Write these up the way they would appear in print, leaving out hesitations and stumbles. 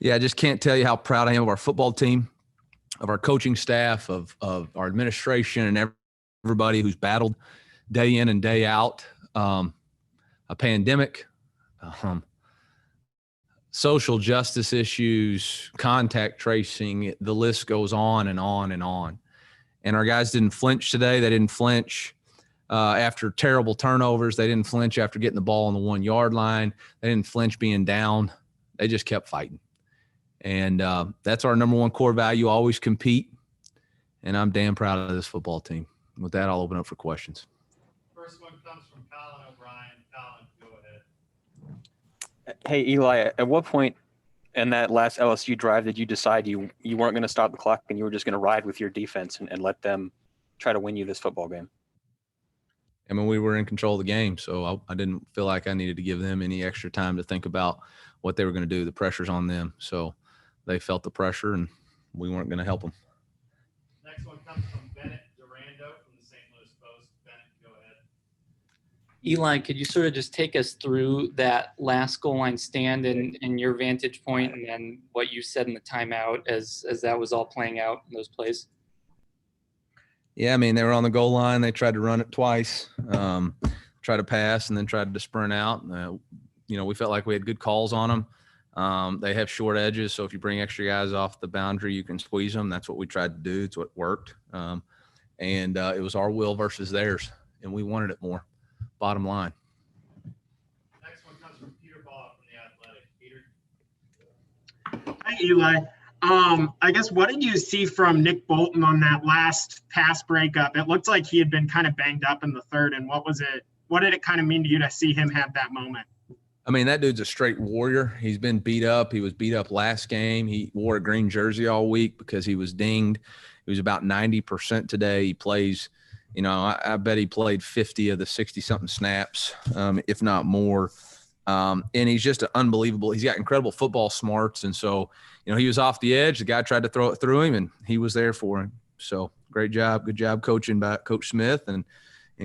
Yeah, I just can't tell you how proud I am of our football team, of our coaching staff, of our administration, and everybody who's battled day in and day out. A pandemic, social justice issues, contact tracing, the list goes on and on and on. And our guys didn't flinch today. They didn't flinch after terrible turnovers. They didn't flinch after getting the ball on the 1 yard line. They didn't flinch being down. They just kept fighting. And that's our number one core value, always compete. And I'm damn proud of this football team. With that, I'll open up for questions. First one comes from Colin O'Brien. Colin, go ahead. Hey, Eli, at what point in that last LSU drive did you decide you weren't going to stop the clock and you were just going to ride with your defense and let them try to win you this football game? I mean, we were in control of the game, so I didn't feel like I needed to give them any extra time to think about what they were going to do. The pressure's on them. So they felt the pressure, and we weren't going to help them. Next one comes from Bennett Durando from the St. Louis Post. Bennett, go ahead. Eli, could you sort of just take us through that last goal line stand and your vantage point, and then what you said in the timeout as that was all playing out in those plays? Yeah, I mean, they were on the goal line. They tried to run it twice, tried to pass, and then tried to sprint out. We felt like we had good calls on them. They have short edges, so if you bring extra guys off the boundary, you can squeeze them. That's what we tried to do. It's what worked. And it was our will versus theirs, and we wanted it more, bottom line. Next one comes from Peter Ball from The Athletic. Peter? Hi, Eli. I guess what did you see from Nick Bolton on that last pass breakup? It looked like he had been kind of banged up in the third, and what did it kind of mean to you to see him have that moment? I mean, that dude's a straight warrior. He's been beat up. He was beat up last game. He wore a green jersey all week because he was dinged. He was about 90% today. He plays, I bet he played 50 of the 60-something snaps, if not more. And he's just unbelievable. He's got incredible football smarts. And so, he was off the edge. The guy tried to throw it through him, and he was there for him. So great job. Good job coaching by Coach Smith, and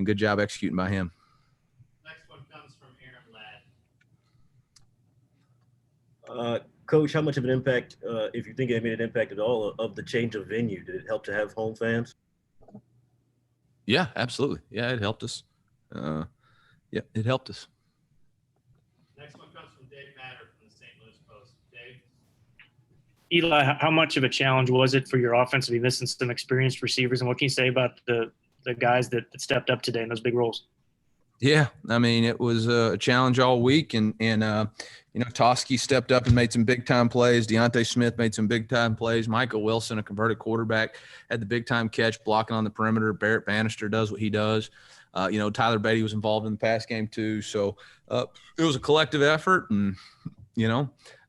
good job executing by him. Next one comes from Aaron Ladd. Coach, how much of an impact, if you think it made an impact at all, of the change of venue? Did it help to have home fans? Yeah, absolutely. Yeah, it helped us. It helped us. Next one comes from Dave Matter from the St. Louis Post. Dave? Eli, how much of a challenge was it for your offense to be missing some experienced receivers? And what can you say about the guys that stepped up today in those big roles? Yeah, I mean, it was a challenge all week, and Toski stepped up and made some big-time plays. Deontay Smith made some big-time plays. Michael Wilson, a converted quarterback, had the big-time catch blocking on the perimeter. Barrett Bannister does what he does. Tyler Beatty was involved in the pass game too. So it was a collective effort, and,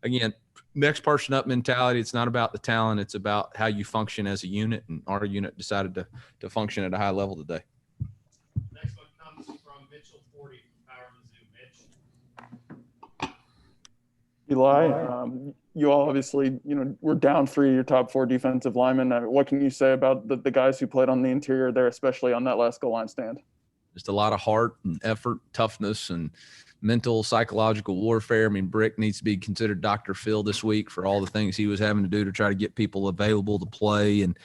again, next person up mentality. It's not about the talent. It's about how you function as a unit, and our unit decided to function at a high level today. Next one comes from Mitchell Forty from Power Mizzou. Mitch? Eli, you all obviously, were down 3 of your top 4 defensive linemen. What can you say about the guys who played on the interior there, especially on that last goal line stand? Just a lot of heart and effort, toughness, and mental, psychological warfare. I mean, Brick needs to be considered Dr. Phil this week for all the things he was having to do to try to get people available to play, and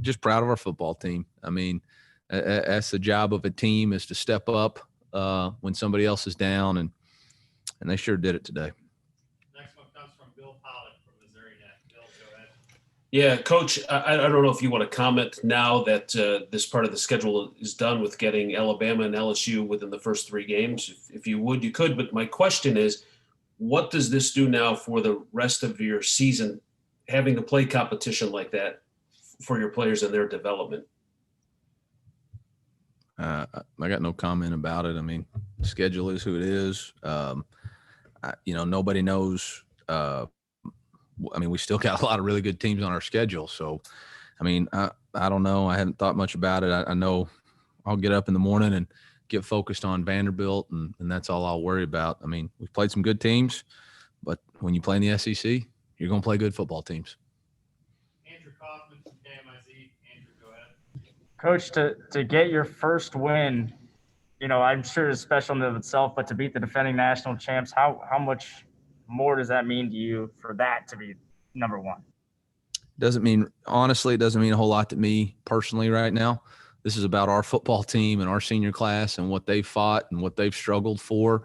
just proud of our football team. I mean, that's the job of a team, is to step up when somebody else is down, and they sure did it today. Next one comes from Bill Pollock from Missouri Net. Bill, go ahead. Yeah, Coach, I don't know if you want to comment now that this part of the schedule is done with getting Alabama and LSU within the first 3 games. If you would, you could. But my question is, what does this do now for the rest of your season, having to play competition like that for your players and their development? I got no comment about it. I mean, the schedule is who it is. Nobody knows. We still got a lot of really good teams on our schedule. So, I don't know. I haven't thought much about it. I know I'll get up in the morning and get focused on Vanderbilt, and that's all I'll worry about. I mean, we've played some good teams, but when you play in the SEC, you're going to play good football teams. Andrew Kaufman from KMIZ. Andrew, go ahead. Coach, to get your first win, I'm sure it's special in and of itself, but to beat the defending national champs, how much more does that mean to you for that to be number one? Honestly, it doesn't mean a whole lot to me personally right now. This is about our football team and our senior class and what they've fought and what they've struggled for.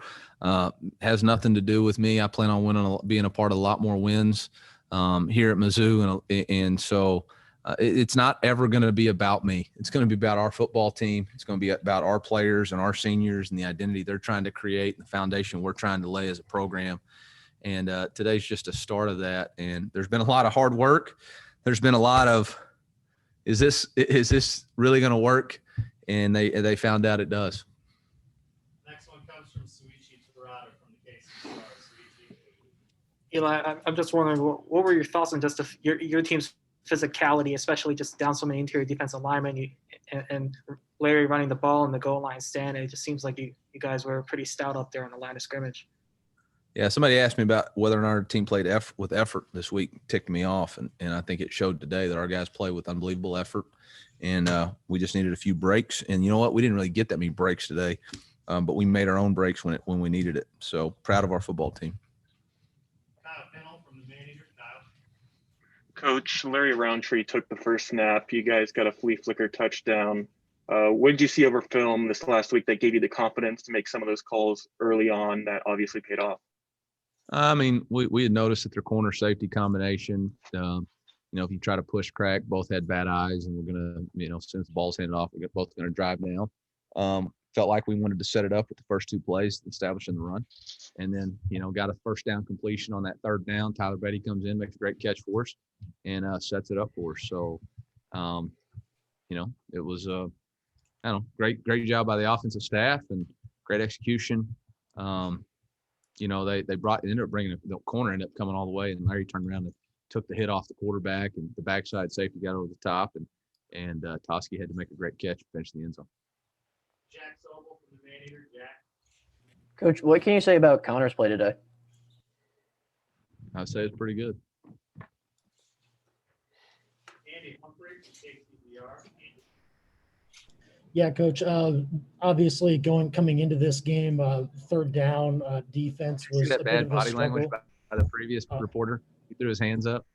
Has nothing to do with me. I plan on being a part of a lot more wins here at Mizzou. And so it's not ever going to be about me. It's going to be about our football team. It's going to be about our players and our seniors and the identity they're trying to create and the foundation we're trying to lay as a program. And today's just a start of that. And there's been a lot of hard work. There's been a lot of, is this really going to work? And they found out it does. Next one comes from Suichi Torado from the KC Star. Suichi. Eli, I'm just wondering, what were your thoughts on just your team's physicality, especially just down so many interior defensive linemen and Larry running the ball in the goal line stand? It just seems like you guys were pretty stout up there on the line of scrimmage. Yeah, somebody asked me about whether or not our team played with effort this week. Ticked me off, and I think it showed today that our guys play with unbelievable effort, and we just needed a few breaks. And you know what? We didn't really get that many breaks today, but we made our own breaks when we needed it. So proud of our football team. Kyle Pennell from the manager. Kyle. Coach, Larry Roundtree took the first snap. You guys got a flea flicker touchdown. What did you see over film this last week that gave you the confidence to make some of those calls early on that obviously paid off? I mean, we had noticed that their corner safety combination, if you try to push crack, both had bad eyes, and we're going to, as soon as the ball's handed off, we're both going to drive down. Felt like we wanted to set it up with the first two plays, establishing the run. And then, got a first down completion on that third down. Tyler Betty comes in, makes a great catch for us, and sets it up for us. So, it was, great job by the offensive staff and great execution. They ended up bringing the corner, ended up coming all the way, and Larry turned around and took the hit off the quarterback, and the backside safety got over the top, and Toski had to make a great catch and finish the end zone. Jack Sobel from the manager. Jack. Coach, what can you say about Connor's play today? I'd say it's pretty good. Andy Humphrey from KCBR. Yeah, Coach. Obviously, coming into this game, third down defense was See that a bad bit of a body struggle. language by the previous reporter? He threw his hands up.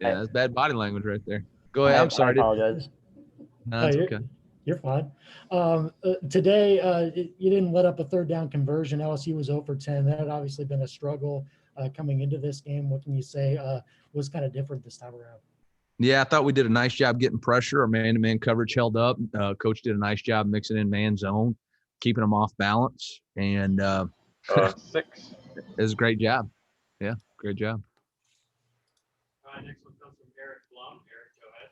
Yeah, that's bad body language right there. Go ahead. I'm sorry. I apologize. No, it's okay. You're fine. Today, you didn't let up a third down conversion. LSU was 0 for 10. That had obviously been a struggle coming into this game. What can you say was kind of different this time around? Yeah, I thought we did a nice job getting pressure. Our man-to-man coverage held up. Coach did a nice job mixing in man zone, keeping them off balance. And 6. It was a great job. Yeah, great job. All right, next one comes from Eric Blum. Eric, go ahead.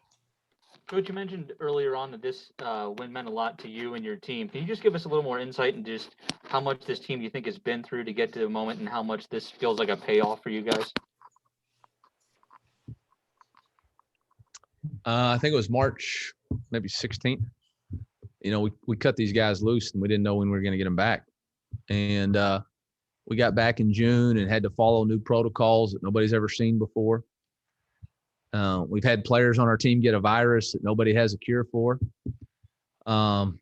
Coach, you mentioned earlier on that this win meant a lot to you and your team. Can you just give us a little more insight into just how much this team you think has been through to get to the moment and how much this feels like a payoff for you guys? I think it was March, maybe 16th. We cut these guys loose and we didn't know when we were going to get them back. And we got back in June and had to follow new protocols that nobody's ever seen before. We've had players on our team get a virus that nobody has a cure for. There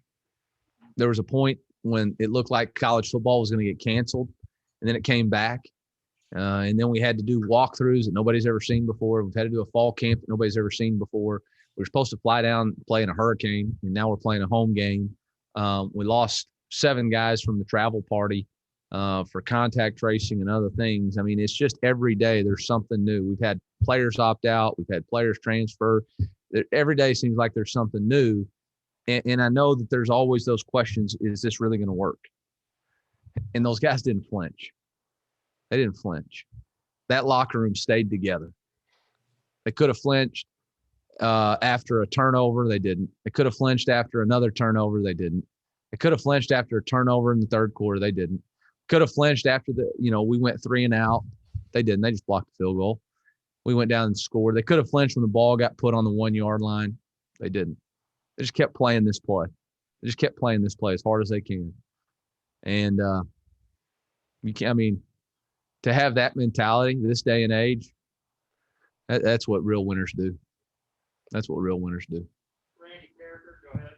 was a point when it looked like college football was going to get canceled, and then it came back. And then we had to do walkthroughs that nobody's ever seen before. We've had to do a fall camp that nobody's ever seen before. We were supposed to fly down, play in a hurricane, and now we're playing a home game. We lost 7 guys from the travel party for contact tracing and other things. I mean, it's just every day there's something new. We've had players opt out. We've had players transfer. Every day seems like there's something new. And I know that there's always those questions, is this really going to work? And those guys didn't flinch. They didn't flinch. That locker room stayed together. They could have flinched after a turnover. They didn't. They could have flinched after another turnover. They didn't. They could have flinched after a turnover in the third quarter. They didn't. Could have flinched after we went 3 and out. They didn't. They just blocked the field goal. We went down and scored. They could have flinched when the ball got put on the 1-yard line. They didn't. They just kept playing this play. They just kept playing this play as hard as they can. And to have that mentality this day and age, that's what real winners do. That's what real winners do. Randy Carricker, go ahead.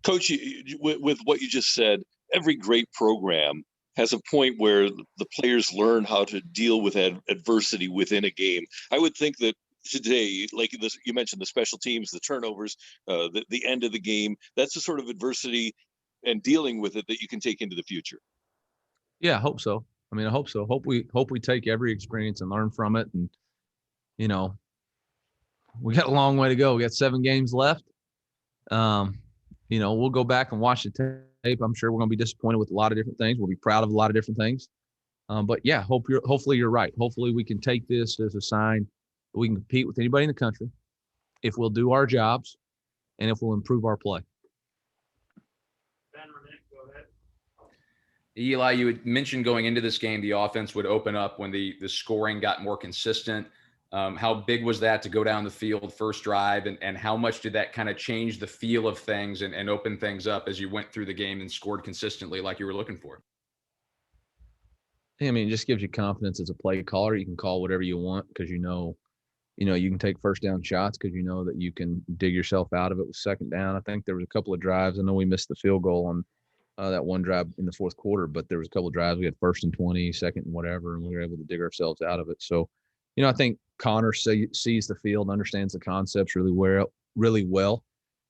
Coach, with what you just said, every great program has a point where the players learn how to deal with adversity within a game. I would think that today, like this, you mentioned the special teams, the turnovers, the end of the game, that's the sort of adversity and dealing with it that you can take into the future. Yeah, I hope so. I mean, I hope so. Hope we take every experience and learn from it. And, you know, we got a long way to go. We got 7 games left. You know, we'll go back and watch the tape. I'm sure we're going to be disappointed with a lot of different things. We'll be proud of a lot of different things. But yeah, hopefully you're right. Hopefully we can take this as a sign that we can compete with anybody in the country if we'll do our jobs and if we'll improve our play. Eli, you had mentioned going into this game, the offense would open up when the scoring got more consistent. How big was that to go down the field first drive, and how much did that kind of change the feel of things and open things up as you went through the game and scored consistently like you were looking for? I mean, it just gives you confidence as a play caller. You can call whatever you want because you know you can take first down shots because you know that you can dig yourself out of it with second down. I think there was a couple of drives. I know we missed the field goal on that one drive in the fourth quarter, but there was a couple of drives. We had 1st and 20, 2nd and whatever, and we were able to dig ourselves out of it. So, you know, I think Connor sees the field, understands the concepts really well.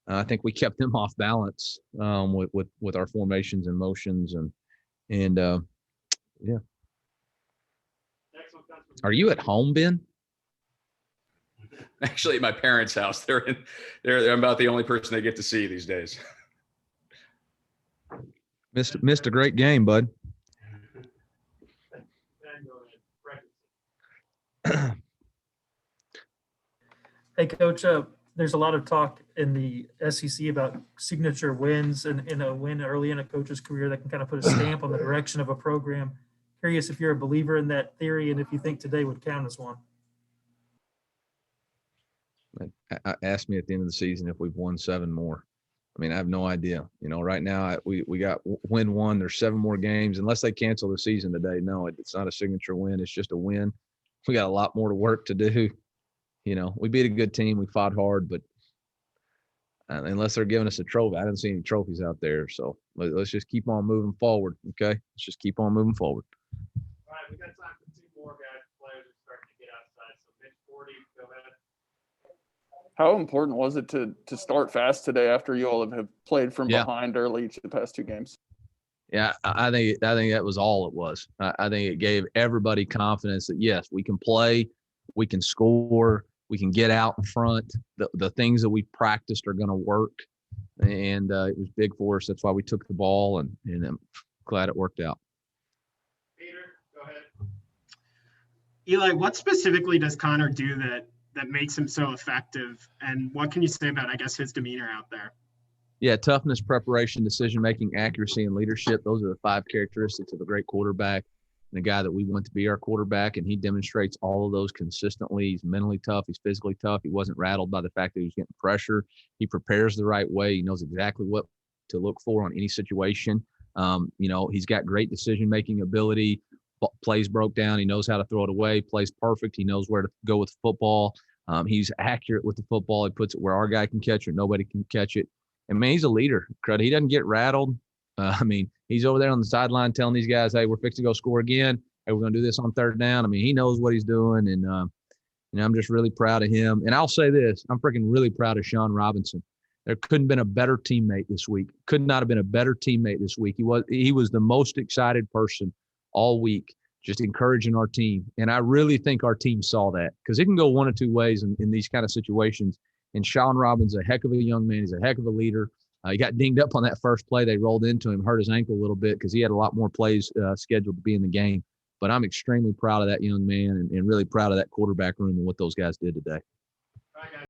I think we kept them off balance with our formations and motions and yeah. Are you at home, Ben? Actually, at my parents' house. They're about the only person they get to see these days. Missed a great game, bud. Hey, Coach, there's a lot of talk in the SEC about signature wins and in a win early in a coach's career that can kind of put a stamp on the direction of a program. Curious if you're a believer in that theory and if you think today would count as one. Ask me at the end of the season if we've won 7 more. I mean, I have no idea. You know, right now we got win 1. There's 7 more games. Unless they cancel the season today, no, it's not a signature win. It's just a win. We got a lot more to work to do. You know, we beat a good team. We fought hard, but unless they're giving us a trophy, I didn't see any trophies out there. So let's just keep on moving forward. Okay, let's just keep on moving forward. All right, we got time for 2 more guys. Players are starting to get outside. So Mitch 40, go ahead. How important was it to start fast today after you all have played from behind early each of the past 2 games? Yeah, I think that was all it was. I think it gave everybody confidence that yes, we can play, we can score, we can get out in front. The things that we practiced are going to work, and it was big for us. That's why we took the ball, and I'm glad it worked out. Peter, go ahead. Eli, what specifically does Connor do that makes him so effective? And what can you say about, I guess, his demeanor out there? Yeah, toughness, preparation, decision-making, accuracy, and leadership. Those are the 5 characteristics of a great quarterback and a guy that we want to be our quarterback, and he demonstrates all of those consistently. He's mentally tough. He's physically tough. He wasn't rattled by the fact that he was getting pressure. He prepares the right way. He knows exactly what to look for on any situation. You know, he's got great decision-making ability. Plays broke down. He knows how to throw it away. Plays perfect. He knows where to go with the football. He's accurate with the football. He puts it where our guy can catch it. Nobody can catch it. And, man, he's a leader. He doesn't get rattled. I mean, he's over there on the sideline telling these guys, hey, we're fixing to go score again. Hey, we're going to do this on 3rd down. I mean, he knows what he's doing. And, you know, I'm just really proud of him. And I'll say this. I'm freaking really proud of Sean Robinson. There couldn't have been a better teammate this week. Could not have been a better teammate this week. He was the most excited person all week, just encouraging our team. And I really think our team saw that because it can go one of 2 ways in these kind of situations. And Sean Robinson's a heck of a young man. He's a heck of a leader. He got dinged up on that first play. They rolled into him, hurt his ankle a little bit because he had a lot more plays scheduled to be in the game. But I'm extremely proud of that young man and really proud of that quarterback room and what those guys did today.